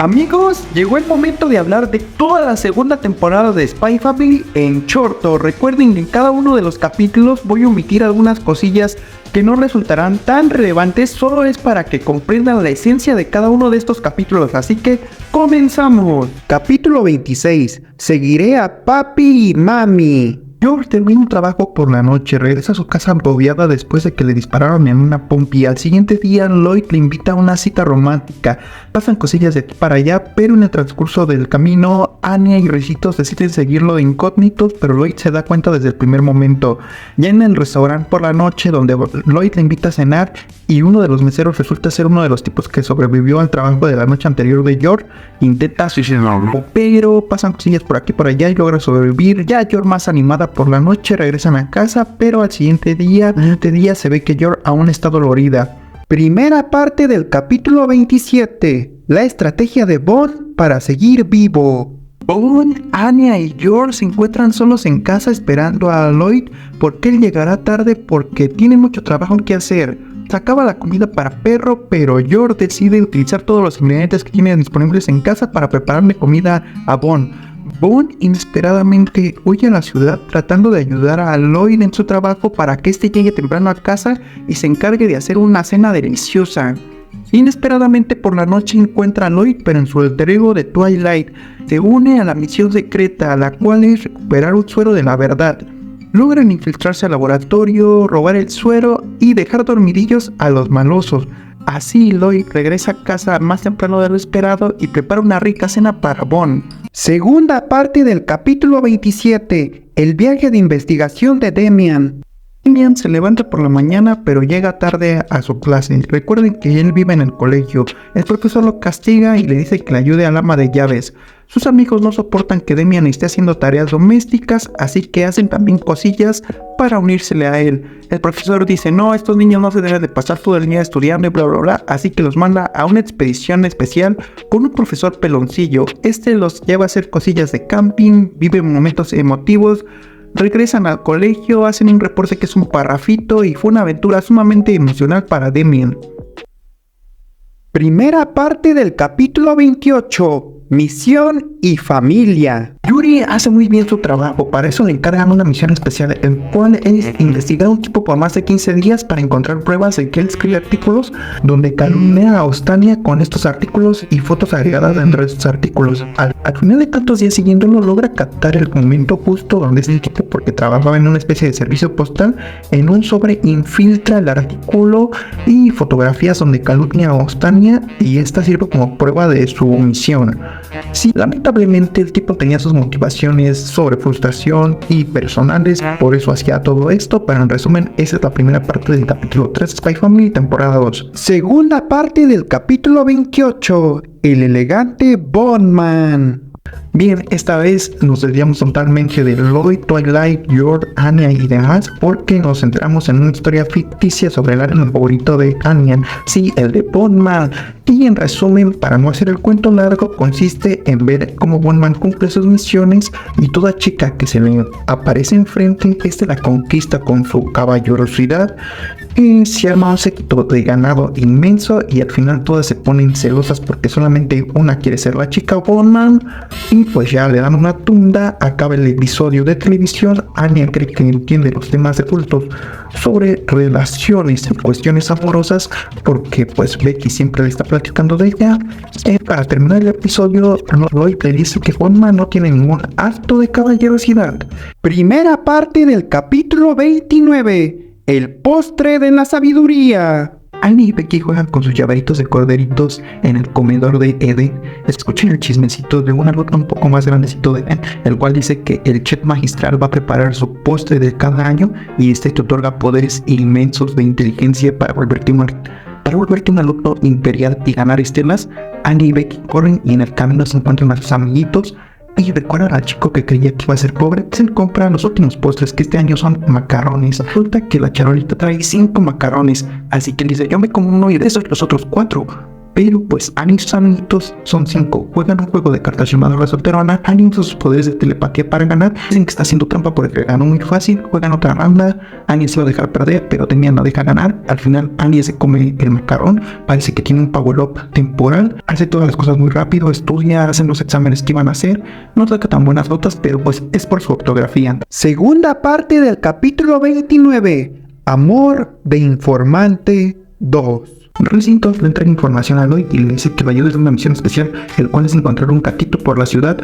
Amigos, llegó el momento de hablar de toda la segunda temporada de Spy Family en corto. Recuerden que en cada uno de los capítulos voy a omitir algunas cosillas que no resultarán tan relevantes, solo es para que comprendan la esencia de cada uno de estos capítulos, así que comenzamos. Capítulo 26. Seguiré a papi y mami. George termina un trabajo por la noche, regresa a su casa agobiada después de que le dispararon en una pompi. Al siguiente día, Lloyd le invita a una cita romántica. Pasan cosillas de aquí para allá, pero en el transcurso del camino, Anya y Ricitos deciden seguirlo de incógnitos, pero Lloyd se da cuenta desde el primer momento. Ya en el restaurante por la noche, donde Lloyd le invita a cenar, y uno de los meseros resulta ser uno de los tipos que sobrevivió al trabajo de la noche anterior de George, intenta suicidarlo, pero pasan cosillas por aquí y por allá y logra sobrevivir. Ya George más animada por la noche regresan a casa, pero al siguiente día se ve que George aún está dolorida. Primera parte del capítulo 27. La estrategia de Bond para seguir vivo. Bond, Anya y George se encuentran solos en casa esperando a Lloyd porque él llegará tarde porque tiene mucho trabajo que hacer. Se acaba la comida para perro, pero George decide utilizar todos los ingredientes que tiene disponibles en casa para prepararle comida a Bond. Bond inesperadamente huye a la ciudad tratando de ayudar a Lloyd en su trabajo para que éste llegue temprano a casa y se encargue de hacer una cena deliciosa. Inesperadamente por la noche encuentra a Lloyd, pero en su alter ego de Twilight. Se une a la misión secreta, la cual es recuperar un suero de la verdad. Logran infiltrarse al laboratorio, robar el suero y dejar dormidillos a los malosos. Así Lloyd regresa a casa más temprano de lo esperado y prepara una rica cena para Bond. Segunda parte del capítulo 27. El viaje de investigación de Damian. Damian se levanta por la mañana pero llega tarde a su clase. Recuerden que él vive en el colegio. El profesor lo castiga y le dice que le ayude al ama de llaves. Sus amigos no soportan que Damian esté haciendo tareas domésticas, así que hacen también cosillas para unírsele a él. El profesor dice, no, estos niños no se deben de pasar todo el día estudiando y bla bla bla, así que los manda a una expedición especial con un profesor peloncillo. Este los lleva a hacer cosillas de camping, viven momentos emotivos. Regresan al colegio, hacen un reporte que es un parrafito y fue una aventura sumamente emocional para Damian. Primera parte del capítulo 28. Misión y familia. Yuri hace muy bien su trabajo, para eso le encargan una misión especial, el cual es investigar a un tipo por más de 15 días para encontrar pruebas de que él escribe artículos donde calumnia a Ostania con estos artículos y fotos agregadas dentro de estos artículos. Al final de tantos días siguiéndolo, logra captar el momento justo donde este tipo, porque trabajaba en una especie de servicio postal, en un sobre infiltra el artículo y fotografías donde calumnia a Ostania, y esta sirve como prueba de su misión. Sí, lamentablemente el tipo tenía sus motivaciones sobre frustración y personales, por eso hacía todo esto, pero en resumen, esa es la primera parte del capítulo 3 de Spy Family, temporada 2. Segunda parte del capítulo 28, el elegante Bondman. Bien, esta vez nos desviamos totalmente de Lloyd, Twilight, George, Anya y demás, porque nos centramos en una historia ficticia sobre el anime favorito de Anya, sí, el de Bondman. Y en resumen, para no hacer el cuento largo, consiste en ver cómo Bondman cumple sus misiones y toda chica que se le aparece enfrente, la conquista con su caballerosidad. Se arma un séquito de ganado inmenso y al final todas se ponen celosas porque solamente una quiere ser la chica Bondman, y pues ya le dan una tunda. Acaba el episodio de televisión. Anya cree que entiende los temas de adultos sobre relaciones y cuestiones amorosas porque pues Becky siempre le está platicando de ella. Para terminar el episodio, Lloyd le dice que Bondman no tiene ningún acto de caballerosidad. Primera parte del capítulo 29. El postre de la sabiduría. Anya y Becky juegan con sus llaveritos de corderitos en el comedor de Eden. Escuchen el chismecito de un alumno un poco más grandecito de Eden, el cual dice que el chef magistral va a preparar su postre de cada año y te otorga poderes inmensos de inteligencia para volverte un alumno imperial y ganar estelas. Anya y Becky corren y en el camino se encuentran a sus amiguitos y recuerdan al chico que creía que iba a ser pobre. Se compra los últimos postres, que este año son macarrones. Resulta que la charolita trae 5 macarrones, así que él dice, yo me como uno y de esos los otros 4. pero pues Annie y sus amiguitos son 5. Juegan un juego de cartas llamado La Solterona. Annie usa sus poderes de telepatía para ganar. Dicen que está haciendo trampa porque ganó muy fácil. Juegan otra ronda. Annie se va a dejar perder, pero Demian no deja ganar. Al final Annie se come el macarrón. Parece que tiene un power up temporal. Hace todas las cosas muy rápido. Estudia, hacen los exámenes que iban a hacer. No saca tan buenas notas, pero pues es por su ortografía. Segunda parte del capítulo 29. Amor de informante 2. Recinto le entrega información a Lloyd y le dice que lo ayude en una misión especial, el cual es encontrar un gatito por la ciudad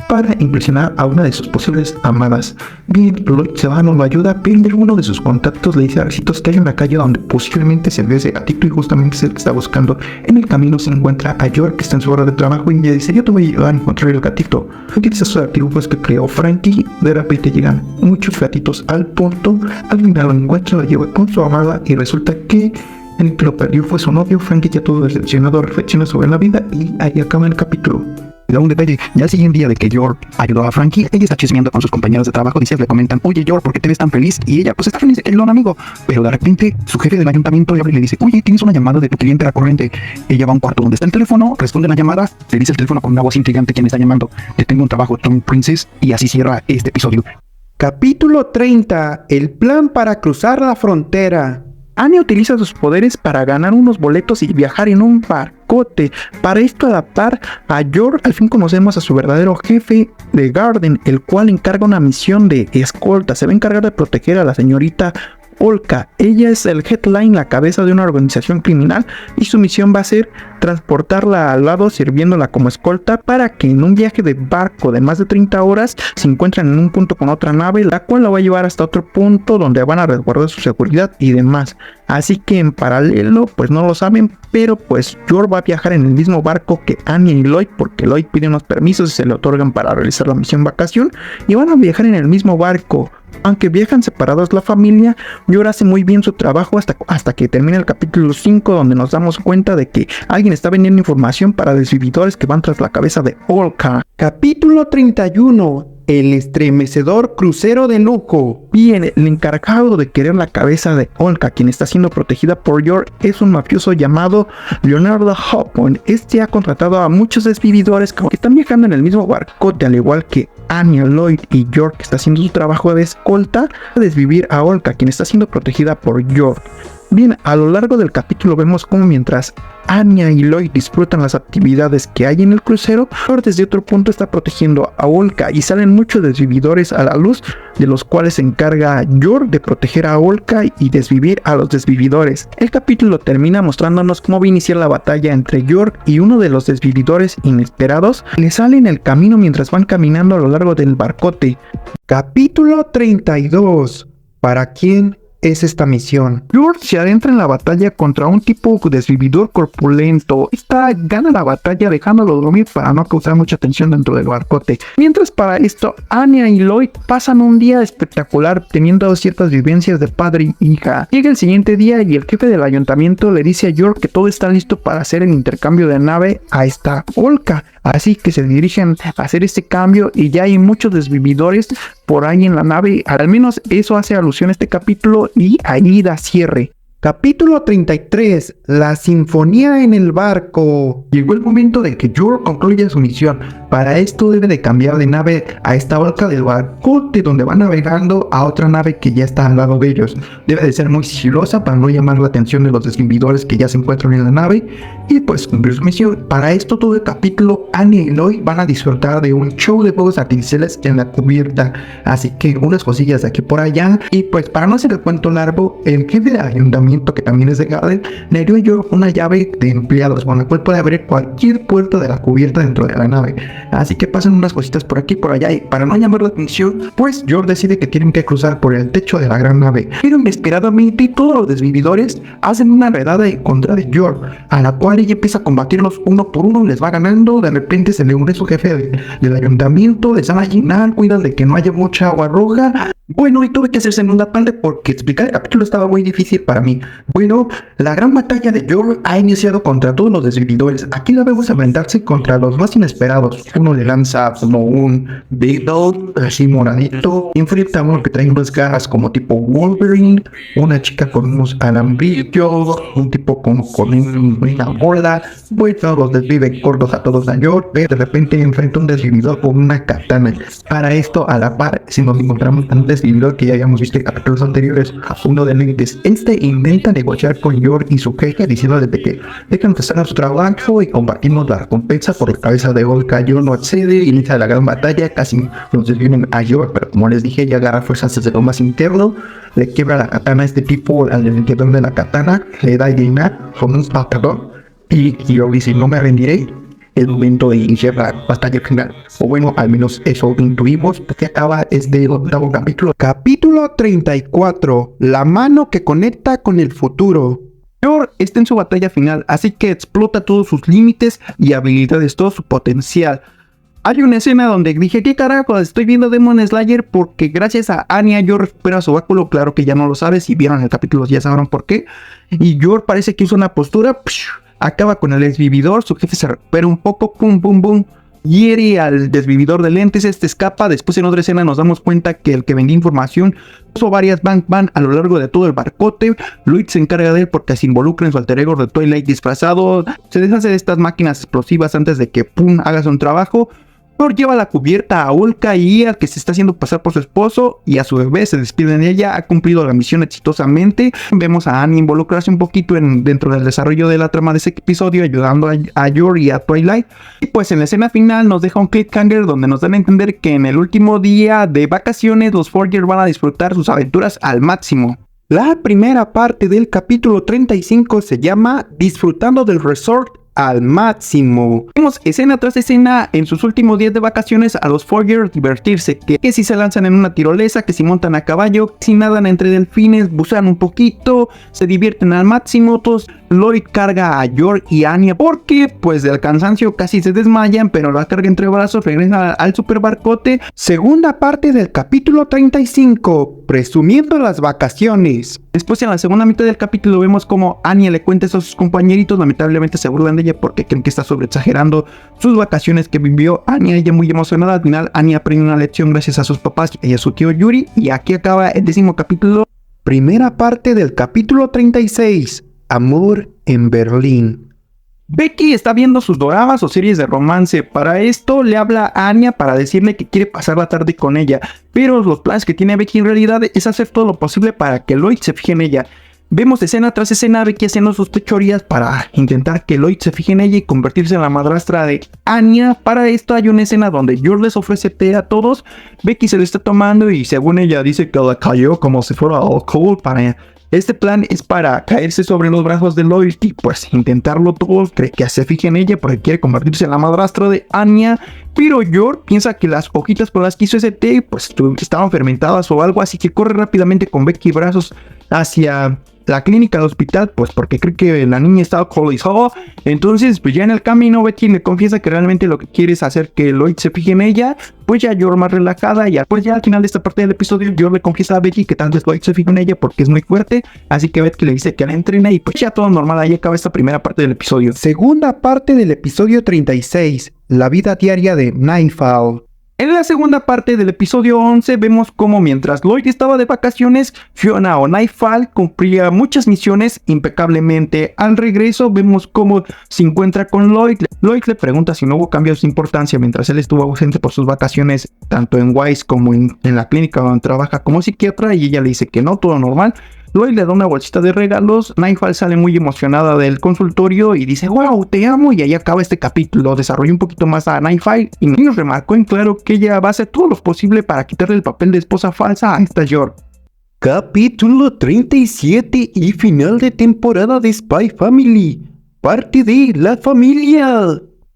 para impresionar a una de sus posibles amadas. Bien, Lloyd se va, no lo ayuda, pero uno de sus contactos le dice a Recitos que hay una calle donde posiblemente se ve ese gatito y justamente es el que está buscando. En el camino se encuentra a York, que está en su hora de trabajo, y le dice: yo te voy a ayudar a encontrar el gatito. Utiliza sus artilugios que creó Frankie. De repente llegan muchos gatitos al punto. Al final lo encuentra, lo lleva con su amada y resulta que el que lo perdió fue su novio. Frankie, ya todo decepcionado, reflexiona sobre la vida y ahí acaba el capítulo. Da un detalle: ya el siguiente día de que York ayudó a Frankie, ella está chismeando con sus compañeros de trabajo. Dice, le comentan: oye York, ¿por qué te ves tan feliz? Y ella pues está feliz, el don amigo. Pero de repente su jefe del ayuntamiento le habla y le dice: oye, tienes una llamada de tu cliente recurrente. Ella va a un cuarto donde está el teléfono, responde la llamada, le dice el teléfono con una voz intrigante quién está llamando: te tengo un trabajo, Tom Princess. Y así cierra este episodio. Capítulo 30. El plan para cruzar la frontera. Annie utiliza sus poderes para ganar unos boletos y viajar en un barcote. Para esto adaptar a York. Al fin conocemos a su verdadero jefe de Garden, el cual encarga una misión de escolta. Se va a encargar de proteger a la señorita Olka. Ella es el headline, la cabeza de una organización criminal, y su misión va a ser transportarla al lado sirviéndola como escolta para que en un viaje de barco de más de 30 horas se encuentren en un punto con otra nave, la cual la va a llevar hasta otro punto donde van a resguardar su seguridad y demás. Así que en paralelo, pues no lo saben, pero pues York va a viajar en el mismo barco que Annie y Lloyd, porque Lloyd pide unos permisos y se le otorgan para realizar la misión vacación, y van a viajar en el mismo barco. Aunque viajan separados la familia, York hace muy bien su trabajo hasta que termina el capítulo 5, donde nos damos cuenta de que alguien está vendiendo información para desvividores que van tras la cabeza de Olka. Capítulo 31. El estremecedor crucero de lujo. Bien, el encargado de querer la cabeza de Olka, quien está siendo protegida por York, es un mafioso llamado Leonardo Hopwood. Este ha contratado a muchos desvividores que están viajando en el mismo barcote, al igual que Anya, Lloyd y York, que está haciendo su trabajo de escolta, a desvivir a Olka, quien está siendo protegida por York. Bien, a lo largo del capítulo vemos cómo mientras Anya y Lloyd disfrutan las actividades que hay en el crucero, York desde otro punto está protegiendo a Olka, y salen muchos desvividores a la luz, de los cuales se encarga York de proteger a Olka y desvivir a los desvividores. El capítulo termina mostrándonos cómo va a iniciar la batalla entre York y uno de los desvividores inesperados. Le sale en el camino mientras van caminando a lo largo del barcote. Capítulo 32. ¿Para quién es esta misión? York se adentra en la batalla contra un tipo desvividor corpulento. Esta gana la batalla dejándolo dormir para no causar mucha tensión dentro del barcote. Mientras para esto, Anya y Lloyd pasan un día espectacular teniendo ciertas vivencias de padre y hija. Llega el siguiente día y el jefe del ayuntamiento le dice a York que todo está listo para hacer el intercambio de nave a esta Olka. Así que se dirigen a hacer este cambio y ya hay muchos desvividores por ahí en la nave. Al menos eso hace alusión a este capítulo y ahí da cierre. Capítulo 33. La sinfonía en el barco. Llegó el momento de que York concluya su misión. Para esto debe de cambiar de nave a esta otra del barcote donde va navegando a otra nave que ya está al lado de ellos. Debe de ser muy sigilosa para no llamar la atención de los desvividores que ya se encuentran en la nave y pues cumplir su misión. Para esto todo el capítulo Annie y Lloyd van a disfrutar de un show de fuegos artificiales en la cubierta. Así que unas cosillas de aquí por allá. Y pues para no hacer el cuento largo, el jefe del ayuntamiento, que también es de Garden, le dio a York una llave de empleados con la cual puede abrir cualquier puerta de la cubierta dentro de la nave. Así que pasan unas cositas por aquí y por allá, y para no llamar la atención, pues York decide que tienen que cruzar por el techo de la gran nave. Pero inesperadamente todos los desvividores hacen una redada en contra de York, a la cual ella empieza a combatirlos uno por uno, les va ganando. De repente se le une su jefe del ayuntamiento, les van a llenar, cuidan de que no haya mucha agua roja. Bueno, y tuve que hacer segunda parte porque explicar el capítulo estaba muy difícil para mí. Bueno, la gran batalla de York ha iniciado contra todos los desvividores. Aquí la vemos enfrentarse contra los más inesperados. Uno le lanza como un Beetle, así moradito. Enfrenta a uno que trae unas garras como tipo Wolverine. Una chica con unos alambrillos. Un tipo con una horda, pues los desvive cortos a todos a York. De repente enfrenta un desvividor con una katana. Para esto, a la par, si nos encontramos un desvividor que ya habíamos visto en capítulos anteriores, uno de lentes, intenta negociar con York y su jefe diciéndole que dejan que hagan su trabajo y compartimos la recompensa por la cabeza de Olka. York no accede, inicia la gran batalla, casi nos desviven a York, pero como les dije, ya agarra fuerzas desde lo más interno, le quiebra la katana a este tipo al interior de la katana, le da llena con un patadón y York dice: no me rendiré. El momento de iniciar la batalla final, o bueno, al menos eso intuimos, porque acaba este octavo capítulo. Capítulo 34, la mano que conecta con el futuro. York está en su batalla final, así que explota todos sus límites y habilidades, todo su potencial. Hay una escena donde dije: ¿qué carajo? Estoy viendo Demon Slayer, porque gracias a Anya York recupera su báculo. Claro que ya no lo sabes, si vieron el capítulo ya sabrán por qué. Y York parece que hizo una postura, acaba con el desvividor, su jefe se recupera un poco, pum pum pum, hiere al desvividor de lentes, este escapa. Después en otra escena nos damos cuenta que el que vendía información puso varias Bang Bang a lo largo de todo el barcote. Lloyd se encarga de él porque se involucra en su alter ego de Twilight disfrazado, se deshace de estas máquinas explosivas antes de que pum haga su trabajo. Thor lleva la cubierta a Olka y al que se está haciendo pasar por su esposo, y a su vez se despiden de ella. Ha cumplido la misión exitosamente. Vemos a Annie involucrarse un poquito dentro del desarrollo de la trama de ese episodio, ayudando a York y a Twilight. Y pues en la escena final nos deja un cliffhanger donde nos dan a entender que en el último día de vacaciones los Forgers van a disfrutar sus aventuras al máximo. La primera parte del capítulo 35 se llama Disfrutando del Resort al máximo. Vemos escena tras escena en sus últimos días de vacaciones a los Forgers divertirse, que si se lanzan en una tirolesa, que si montan a caballo, que si nadan entre delfines, bucean un poquito, se divierten al máximo. Todos. Lloyd carga a York y Anya porque pues del cansancio casi se desmayan, pero la carga entre brazos, regresa al super barcote. Segunda parte del capítulo 35, presumiendo las vacaciones. Después en la segunda mitad del capítulo vemos como Anya le cuenta eso a sus compañeritos. Lamentablemente se burlan de ella porque creen que está sobreexagerando sus vacaciones que vivió. Anya, ella muy emocionada. Al final Anya aprende una lección gracias a sus papás y a su tío Yuri. Y aquí acaba el 10º capítulo. Primera parte del capítulo 36, Amor en Berlín. Becky está viendo sus doramas o series de romance. Para esto le habla a Anya para decirle que quiere pasar la tarde con ella, pero los planes que tiene Becky en realidad es hacer todo lo posible para que Lloyd se fije en ella. Vemos escena tras escena a Becky haciendo sus fechorías para intentar que Lloyd se fije en ella y convertirse en la madrastra de Anya. Para esto hay una escena donde York les ofrece té a todos. Becky se lo está tomando y según ella dice que la cayó como si fuera alcohol para... Este plan es para caerse sobre los brazos de Lloyd y pues intentarlo todo. Cree que se fije en ella porque quiere convertirse en la madrastra de Anya. Pero York piensa que las hojitas por las que hizo ese té pues estaban fermentadas o algo, así que corre rápidamente con Becky brazos hacia la clínica del hospital, pues porque cree que la niña está alcoholizada. Entonces pues ya en el camino Becky le confiesa que realmente lo que quiere es hacer que Lloyd se fije en ella. Pues ya York más relajada, y pues ya al final de esta parte del episodio York le confiesa a Becky que tal vez Lloyd se fije en ella porque es muy fuerte, así que Becky le dice que la entrena y pues ya todo normal. Ahí acaba esta primera parte del episodio. Segunda parte del episodio 36, la vida diaria de Nightfall. En la segunda parte del episodio 11 vemos cómo mientras Lloyd estaba de vacaciones, Fiona o Nightfall cumplía muchas misiones impecablemente. Al regreso vemos cómo se encuentra con Lloyd. Lloyd le pregunta si no hubo cambios de importancia mientras él estuvo ausente por sus vacaciones, tanto en Wise como en la clínica donde trabaja como psiquiatra, y ella le dice que no, todo normal. Lloyd le da una bolsita de regalos. Nightfall sale muy emocionada del consultorio y dice: wow, te amo. Y ahí acaba este capítulo. Desarrolla un poquito más a Nightfall y nos remarcó en claro que ella va a hacer todo lo posible para quitarle el papel de esposa falsa a esta York. Capítulo 37 y final de temporada de Spy Family. Parte de la familia.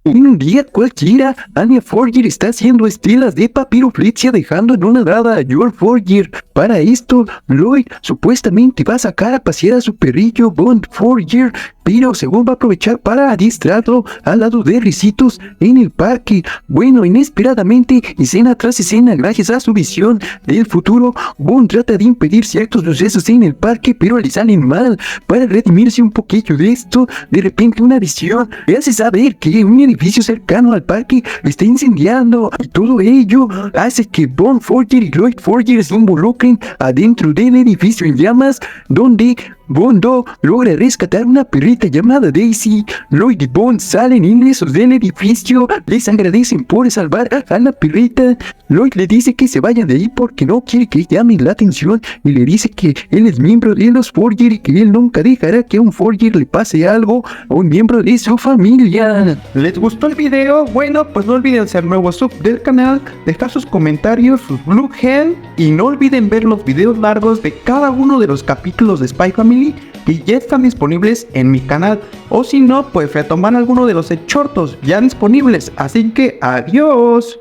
En un día cualquiera, Anya Forger está haciendo estelas de papiroflexia dejando anonadada a York Forger. Para esto, Lloyd supuestamente va a sacar a pasear a su perrillo Bond Forger, pero según va a aprovechar para distraerlo al lado de risitos en el parque. Bueno, inesperadamente, escena tras escena, gracias a su visión del futuro, Bond trata de impedir ciertos sucesos en el parque, pero le salen mal. Para redimirse un poquillo de esto, de repente una visión le hace saber que un edificio cercano al parque está incendiando, y todo ello hace que Bond Forger y Lloyd Forger se involucren adentro del edificio en llamas, donde Bondo logra rescatar una perrita llamada Daisy. Lloyd y Bond salen ilesos del edificio. Les agradecen por salvar a la perrita. Lloyd le dice que se vayan de ahí porque no quiere que llamen la atención y le dice que él es miembro de los Forger y que él nunca dejará que a un Forger le pase algo a un miembro de su familia. ¿Les gustó el video? Bueno, pues no olviden ser nuevos sub del canal, dejar sus comentarios, sus blue hand y no olviden ver los videos largos de cada uno de los capítulos de Spy Family que ya están disponibles en mi canal, o si no, pues retomar alguno de los cortos ya disponibles. Así que adiós.